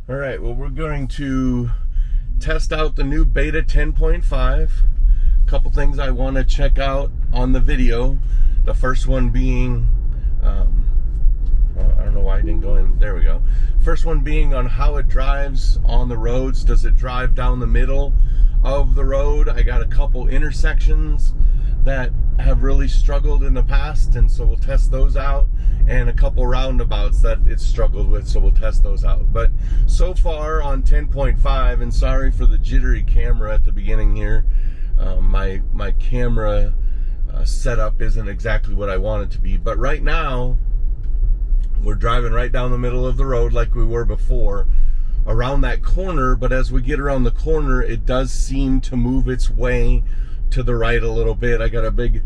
All right, well, we're going to test out the new Beta 10.5. A couple things I want to check out on the video. The first one being, well, I don't know why I didn't go in. There we go. First one being on how it drives on the roads. Does it drive down the middle of the road? I got a couple intersections that have really struggled in the past, and so we'll test those out, and a couple roundabouts that it's struggled with, so we'll test those out. But so far on 10.5, and sorry for the jittery camera at the beginning here, my camera setup isn't exactly what I want it to be, but right now we're driving right down the middle of the road like we were before, around that corner. But as we get around the corner, it does seem to move its way to the right a little bit. I got a big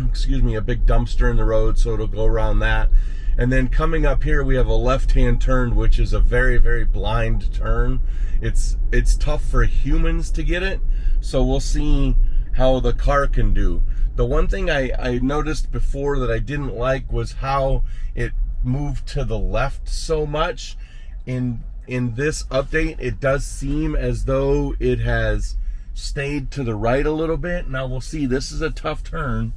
excuse me, a big dumpster in the road, so it'll go around that. And then coming up here, we have a left-hand turn, which is a very, very blind turn. It's tough for humans to get it, so we'll see how the car can do. The one thing I noticed before that I didn't like was how it moved to the left so much. In this update, it does seem as though it has stayed to the right a little bit. Now we'll see. This is a tough turn,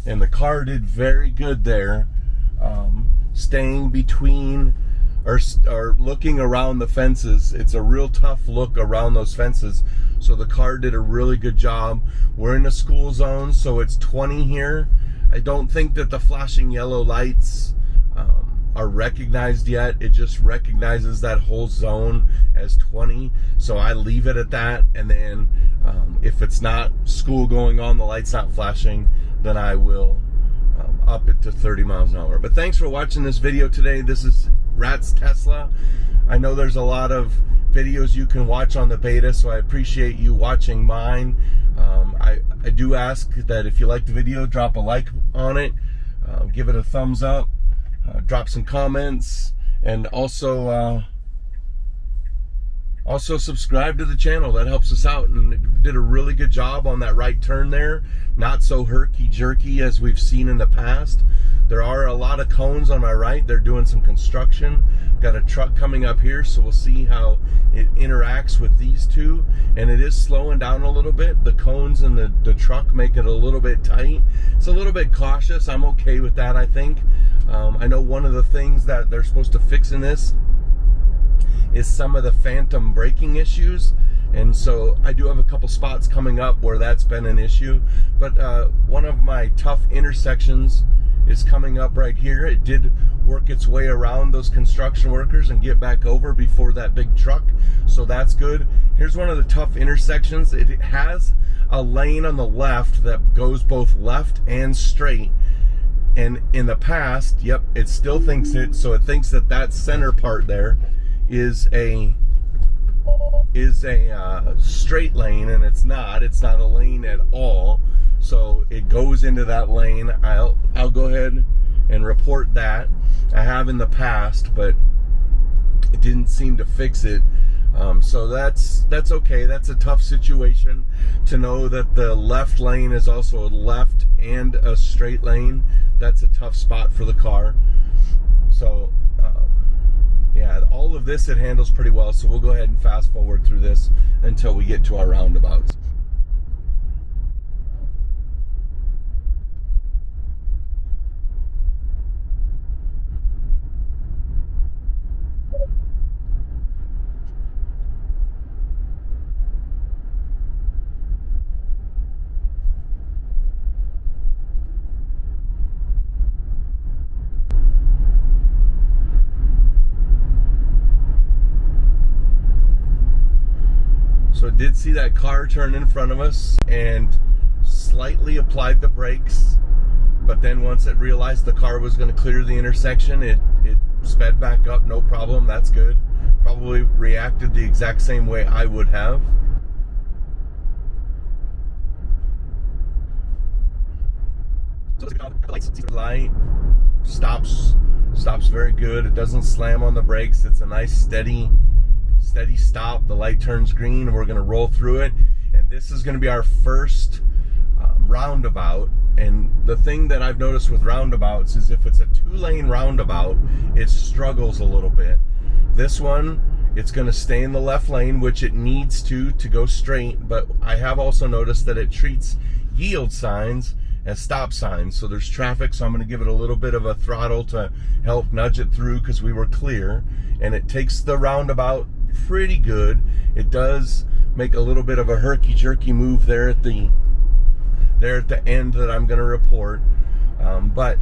and the car did very good there, staying between or looking around the fences. It's a real tough look around those fences, so the car did a really good job. We're in a school zone, so it's 20 here. I don't think that the flashing yellow lights are recognized yet. It just recognizes that whole zone as 20, so I leave it at that. And then if it's not school going on, the light's not flashing, then I will up it to 30 miles an hour. But thanks for watching this video today. This is Rat's Tesla. I know there's a lot of videos you can watch on the beta, so I appreciate you watching mine. I do ask that if you like the video, drop a like on it, give it a thumbs up, drop some comments, and also subscribe to the channel. That helps us out, and it did a really good job on that right turn there. Not so herky-jerky as we've seen in the past. There are a lot of cones on my right. They're doing some construction. Got a truck coming up here, so we'll see how it interacts with these two. And it is slowing down a little bit. The cones and the truck make it a little bit tight. It's a little bit cautious. I'm okay with that, I think. I know one of the things that they're supposed to fix in this is some of the phantom braking issues, and so I do have a couple spots coming up where that's been an issue. But one of my tough intersections is coming up right here. It did work its way around those construction workers and get back over before that big truck, so that's good. Here's one of the tough intersections. It has a lane on the left that goes both left and straight, and in the past, yep, it still thinks it, so it thinks that that center part there is a straight lane, and it's not a lane at all. So it goes into that lane. I'll go ahead and report that. I have in the past, but it didn't seem to fix it. So that's okay. That's a tough situation to know that the left lane is also a left and a straight lane. That's a tough spot for the car. So yeah, all of this it handles pretty well, so we'll go ahead and fast forward through this until we get to our roundabouts. So it did see that car turn in front of us and slightly applied the brakes, but then once it realized the car was going to clear the intersection, it sped back up, no problem. That's good. Probably reacted the exact same way I would have. So the light stops very good. It doesn't slam on the brakes. It's a nice steady stop. The light turns green, and we're going to roll through it. And this is going to be our first roundabout. And the thing that I've noticed with roundabouts is if it's a 2-lane roundabout, it struggles a little bit. This one it's going to stay in the left lane, which it needs to go straight. But I have also noticed that it treats yield signs as stop signs. So there's traffic, so I'm going to give it a little bit of a throttle to help nudge it through because we were clear. And it takes the roundabout pretty good. It does make a little bit of a herky-jerky move there at the end that I'm going to report. But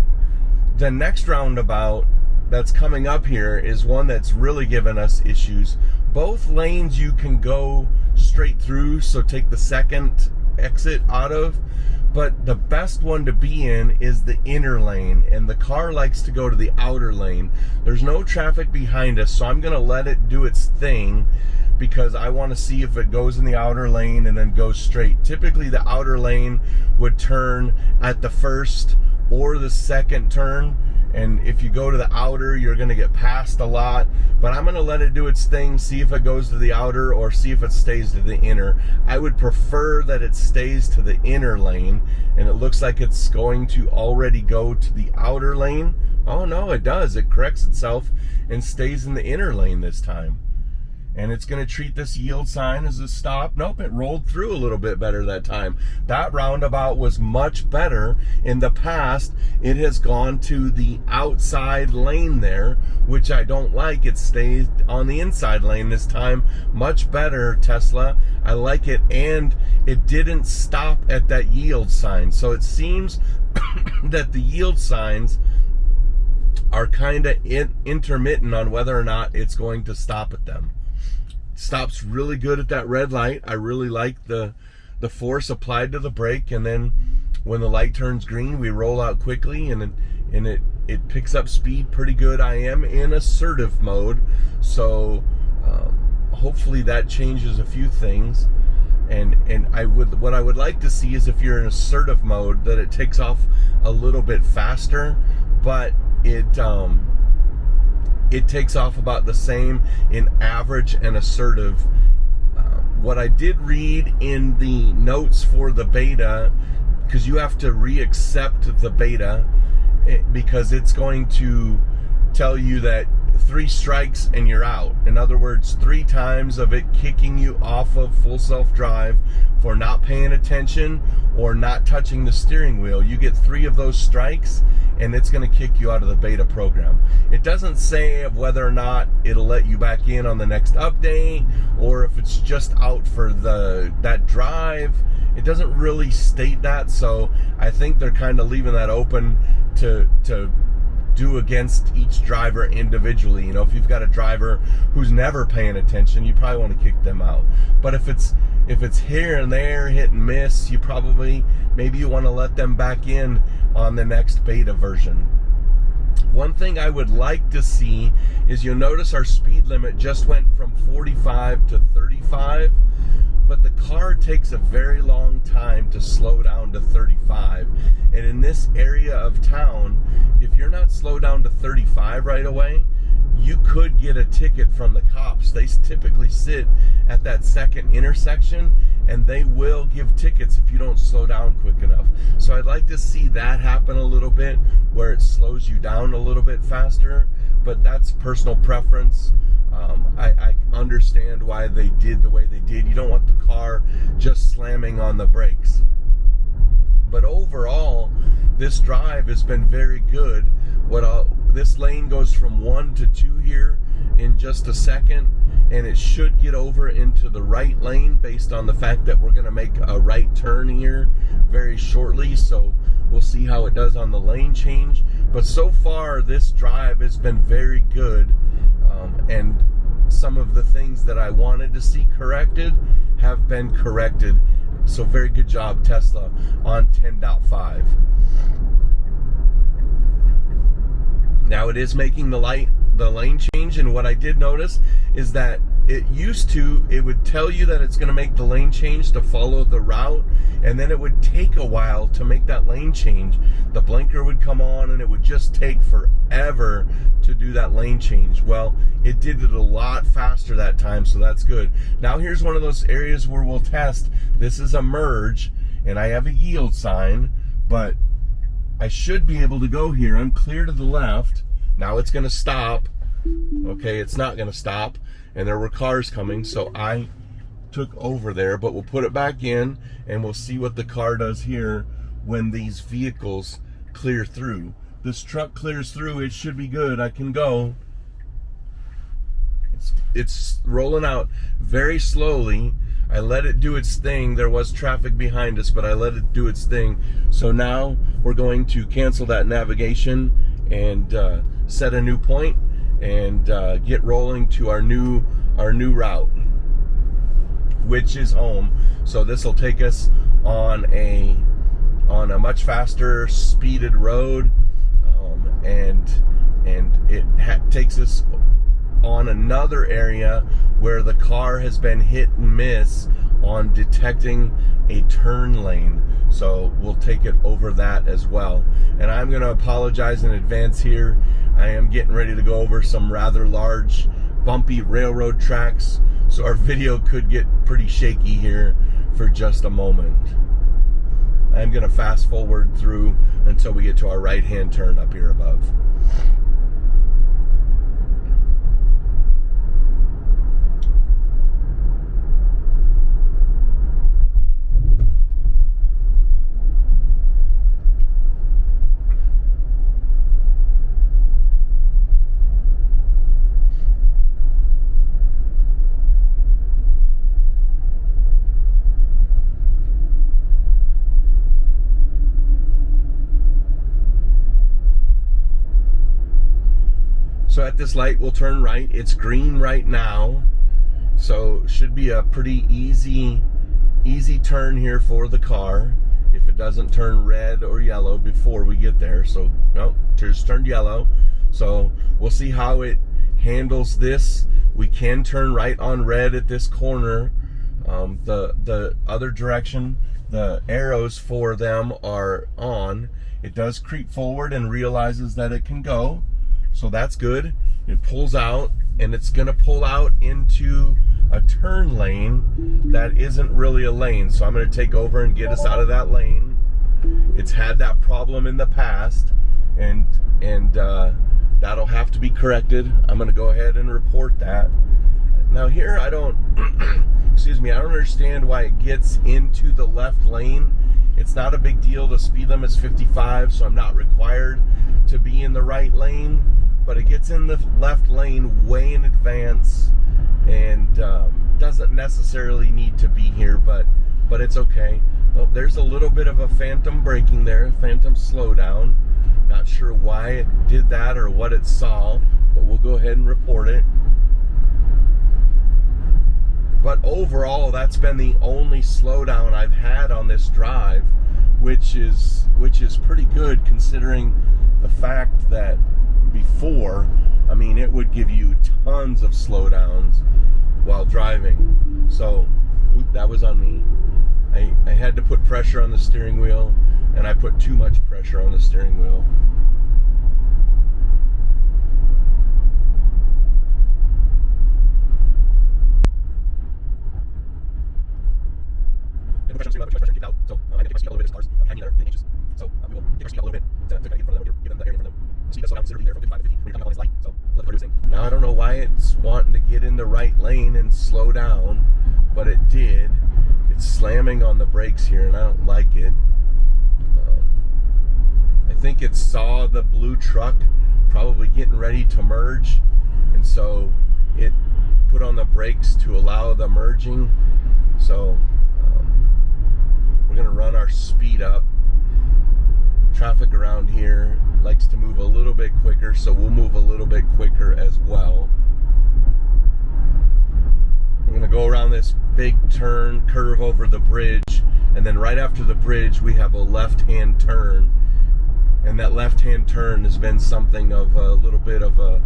the next roundabout that's coming up here is one that's really given us issues. Both lanes you can go straight through, so take the second exit out of, but the best one to be in is the inner lane, and the car likes to go to the outer lane. There's no traffic behind us, so I'm going to let it do its thing because I want to see if it goes in the outer lane and then goes straight. Typically the outer lane would turn at the first or the second turn, and if you go to the outer, you're going to get passed a lot. But I'm going to let it do its thing, see if it goes to the outer or see if it stays to the inner. I would prefer that it stays to the inner lane, and it looks like it's going to already go to the outer lane. Oh no, it does. It corrects itself and stays in the inner lane this time. And it's going to treat this yield sign as a stop. Nope, it rolled through a little bit better that time. That roundabout was much better. In the past, it has gone to the outside lane there, which I don't like. It stays on the inside lane this time. Much better, Tesla. I like it. And it didn't stop at that yield sign. So it seems that the yield signs are kind of intermittent on whether or not it's going to stop at them. Stops really good at that red light. I really like the force applied to the brake, and then when the light turns green, we roll out quickly, and it picks up speed pretty good. I am in assertive mode, so hopefully that changes a few things. And what I would like to see is if you're in assertive mode, that it takes off a little bit faster, but it takes off about the same in average and assertive. What I did read in the notes for the beta, because you have to re-accept the beta, because it's going to tell you that 3 strikes and you're out. In other words, 3 times of it kicking you off of full self-drive for not paying attention or not touching the steering wheel. You get 3 of those strikes and it's going to kick you out of the beta program. It doesn't say whether or not it'll let you back in on the next update or if it's just out for that drive. It doesn't really state that, so I think they're kind of leaving that open to do against each driver individually. You know, if you've got a driver who's never paying attention, you probably want to kick them out. But if it's here and there, hit and miss, maybe you want to let them back in on the next beta version. One thing I would like to see is, you'll notice our speed limit just went from 45 to 35, but the car takes a very long time to slow down to 35. And in this area of town, if you're not slowed down to 35 right away, you could get a ticket from the cops. They typically sit at that second intersection, and they will give tickets if you don't slow down quick enough. So I'd like to see that happen a little bit, where it slows you down a little bit faster, but that's personal preference. I understand why they did the way they did. You don't want the car just slamming on the brakes. But overall, this drive has been very good. This lane goes from 1 to 2 here in just a second, and it should get over into the right lane based on the fact that we're going to make a right turn here very shortly. So we'll see how it does on the lane change. But so far, this drive has been very good, and some of the things that I wanted to see corrected have been corrected. So very good job, Tesla, on 10.5. Now it is making the lane change, and what I did notice is that it would tell you that it's going to make the lane change to follow the route, and then it would take a while to make that lane change. The blinker would come on, and it would just take forever to do that lane change. Well, it did it a lot faster that time, so that's good. Now here's one of those areas where we'll test. This is a merge, and I have a yield sign, but I should be able to go here. I'm clear to the left. Now it's going to stop. Okay, it's not going to stop. and there were cars coming, so I took over there. But we'll put it back in, and we'll see what the car does here when these vehicles clear through. This truck clears through, it should be good. I can go. It's rolling out very slowly. I let it do its thing. There was traffic behind us, but I let it do its thing. So now we're going to cancel that navigation and set a new point and get rolling to our new route, which is home. So this will take us on a much faster speeded road, and it takes us on another area where the car has been hit and miss on detecting a turn lane. So we'll take it over that as well. And I'm going to apologize in advance here. I am getting ready to go over some rather large, bumpy railroad tracks, so our video could get pretty shaky here for just a moment. I'm going to fast forward through until we get to our right-hand turn up here above. So at this light, we'll turn right. It's green right now, so should be a pretty easy turn here for the car if it doesn't turn red or yellow before we get there. So no, just turned yellow. So we'll see how it handles this. We can turn right on red at this corner. The other direction, the arrows for them are on. It does creep forward and realizes that it can go. So that's good. It pulls out, and it's going to pull out into a turn lane that isn't really a lane. So I'm going to take over and get us out of that lane. It's had that problem in the past, and that'll have to be corrected. I'm going to go ahead and report that. Now here, I don't, excuse me, I don't understand why it gets into the left lane. It's not a big deal. The speed limit's 55, so I'm not required to be in the right lane. But it gets in the left lane way in advance, and doesn't necessarily need to be here, but it's okay. Oh, there's a little bit of a phantom braking there, phantom slowdown. Not sure why it did that or what it saw, but we'll go ahead and report it. But overall, that's been the only slowdown I've had on this drive, which is pretty good considering the fact that before, I mean, it would give you tons of slowdowns while driving. So, that was on me. I had to put pressure on the steering wheel, and I put too much pressure on the steering wheel. So I need to take my speed up a little bit as cars behind me that are getting anxious. So we will take our speed up a little bit to kind of get in front of them, give them the area in front of them. Speed does slow down considerably there from 55 to 50 when you're coming up on this light. So let the car do its thing. Now I don't know why it's wanting to get in the right lane and slow down, but it did. It's slamming on the brakes here, and I don't like it. I think it saw the blue truck probably getting ready to merge, and so it put on the brakes to allow the merging. So we're going to run our speed up. Traffic around here likes to move a little bit quicker, so we'll move a little bit quicker as well. We're going to go around this big turn, curve over the bridge, and then right after the bridge we have a left-hand turn. And that left-hand turn has been something of a little bit of a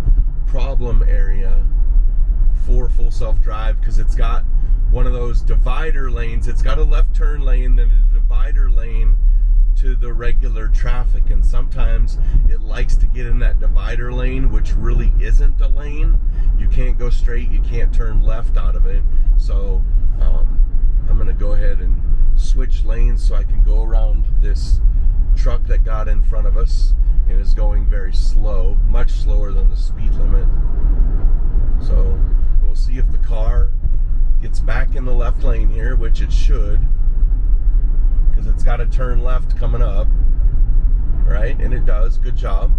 problem area for full self-drive, because it's got one of those divider lanes. It's got a left turn lane, then a divider lane to the regular traffic, and sometimes it likes to get in that divider lane, which really isn't a lane. You can't go straight, you can't turn left out of it. So I'm going to go ahead and switch lanes so I can go around this truck that got in front of us and is going very slow, much slower than the speed limit. So we'll see if the car gets back in the left lane here, which it should, because it's got to turn left coming up, right? And it does. Good job.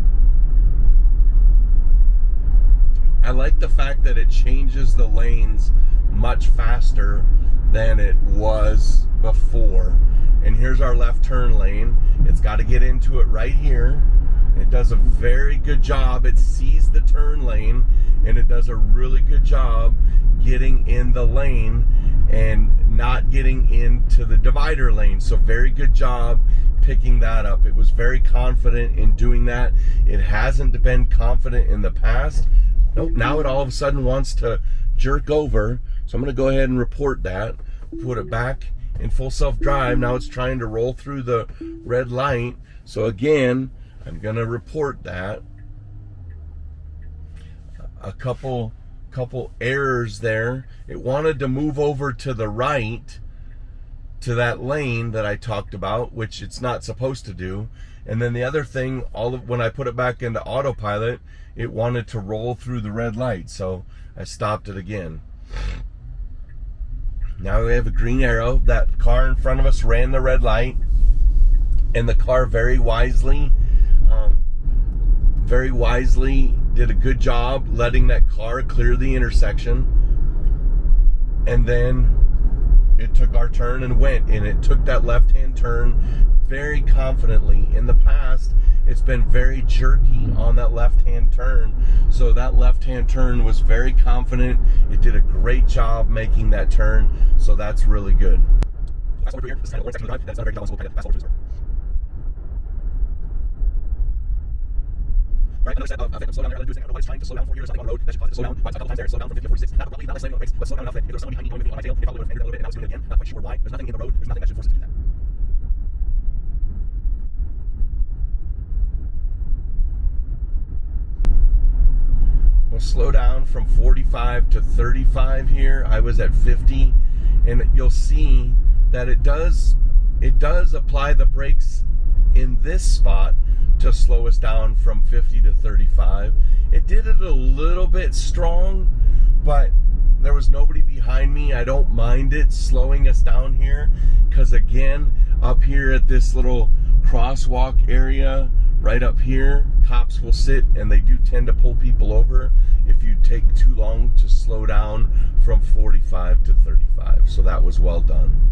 I like the fact that it changes the lanes much faster than it was before. And here's our left turn lane. It's got to get into it right here. It does a very good job. It sees the turn lane, and it does a really good job getting in the lane and not getting into the divider lane. So very good job picking that up. It was very confident in doing that. It hasn't been confident in the past. Nope, now it all of a sudden wants to jerk over. So I'm going to go ahead and report that. Put it back in full self-drive. Now it's trying to roll through the red light. So again, I'm going to report that. A couple errors there. It wanted to move over to the right to that lane that I talked about, which it's not supposed to do. And then the other thing, when I put it back into autopilot, it wanted to roll through the red light. So I stopped it again. Now we have a green arrow. That car in front of us ran the red light, and the car very wisely did a good job letting that car clear the intersection. And then it took our turn and went, and it took that left-hand turn very confidently. In the past, it's been very jerky on that left-hand turn, so that left-hand turn was very confident. It did a great job making that turn, so that's really good. Fast forward through here. This is kind of the section of the drive. That's not a very good job, so we'll fast forward through this part. Right, another set of effective slowdown there. I'll do is what it's trying to slow down for here. There's nothing on the road that should cause it to slow down. But a couple times there, slow down from 50 to 46. Not probably not necessarily on the brakes, but slow down enough that if there's someone behind me going with me on my tail, it probably would have angered it a little bit, and now it's doing it again. Not quite sure why. There's nothing in the road. There's nothing that should force it to do that. We'll slow down from 45 to 35 here. I was at 50, and you'll see that it does apply the brakes in this spot to slow us down from 50 to 35. It did it a little bit strong, but there was nobody behind me. I don't mind it slowing us down here, because again, up here at this little crosswalk area right up here, cops will sit, and they do tend to pull people over if you take too long to slow down from 45 to 35. So that was well done.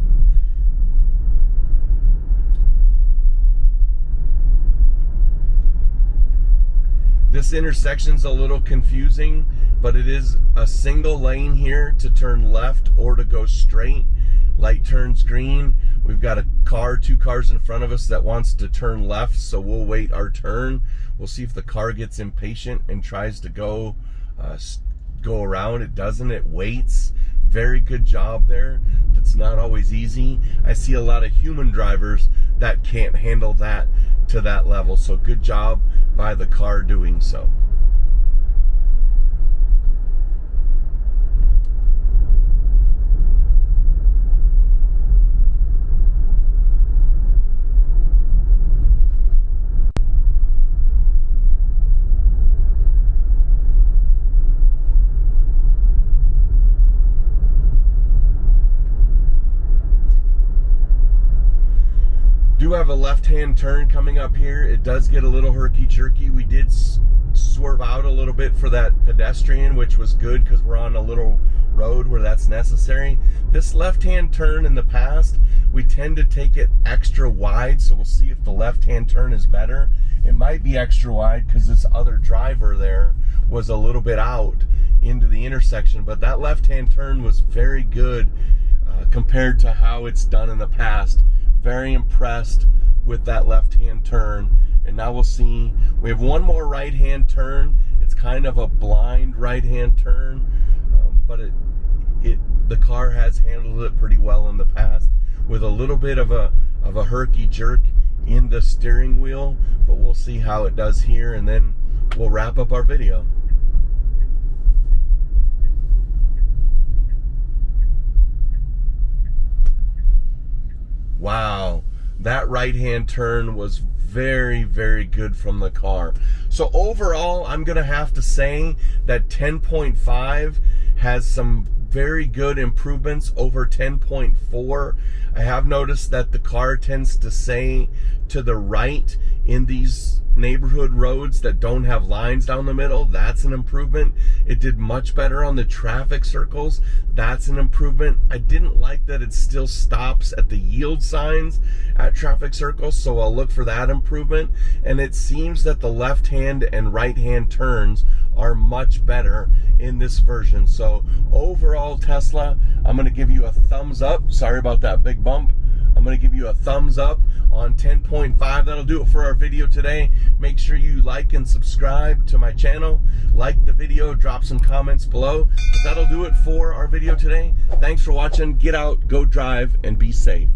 This intersection's a little confusing, but it is a single lane here to turn left or to go straight. Light turns green. We've got two cars in front of us that wants to turn left, so we'll wait our turn. We'll see if the car gets impatient and tries to go around. It doesn't. It waits. Very good job there. It's not always easy. I see a lot of human drivers that can't handle that to that level, so good job by the car doing so. Do have a left-hand turn coming up here. It does get a little herky-jerky. We did swerve out a little bit for that pedestrian, which was good because we're on a little road where that's necessary. This left-hand turn in the past, we tend to take it extra wide, so we'll see if the left-hand turn is better. It might be extra wide because this other driver there was a little bit out into the intersection, but that left-hand turn was very good compared to how it's done in the past. Very impressed with that left-hand turn. And now we'll see, we have one more right-hand turn. It's kind of a blind right-hand turn, but the car has handled it pretty well in the past with a little bit of a herky jerk in the steering wheel, but we'll see how it does here, and then we'll wrap up our video. Wow, that right-hand turn was very, very good from the car. So overall, I'm going to have to say that 10.5 has some very good improvements over 10.4. I have noticed that the car tends to stay to the right in these neighborhood roads that don't have lines down the middle. That's an improvement. It did much better on the traffic circles. That's an improvement. I didn't like that it still stops at the yield signs at traffic circles, so I'll look for that improvement. And it seems that the left hand and right hand turns are much better in this version. So overall, Tesla, I'm going to give you a thumbs up. Sorry about that big bump. I'm going to give you a thumbs up on 10.5. That'll do it for our video today. Make sure you like and subscribe to my channel. Like the video, drop some comments below. But that'll do it for our video today. Thanks for watching. Get out, go drive, and be safe.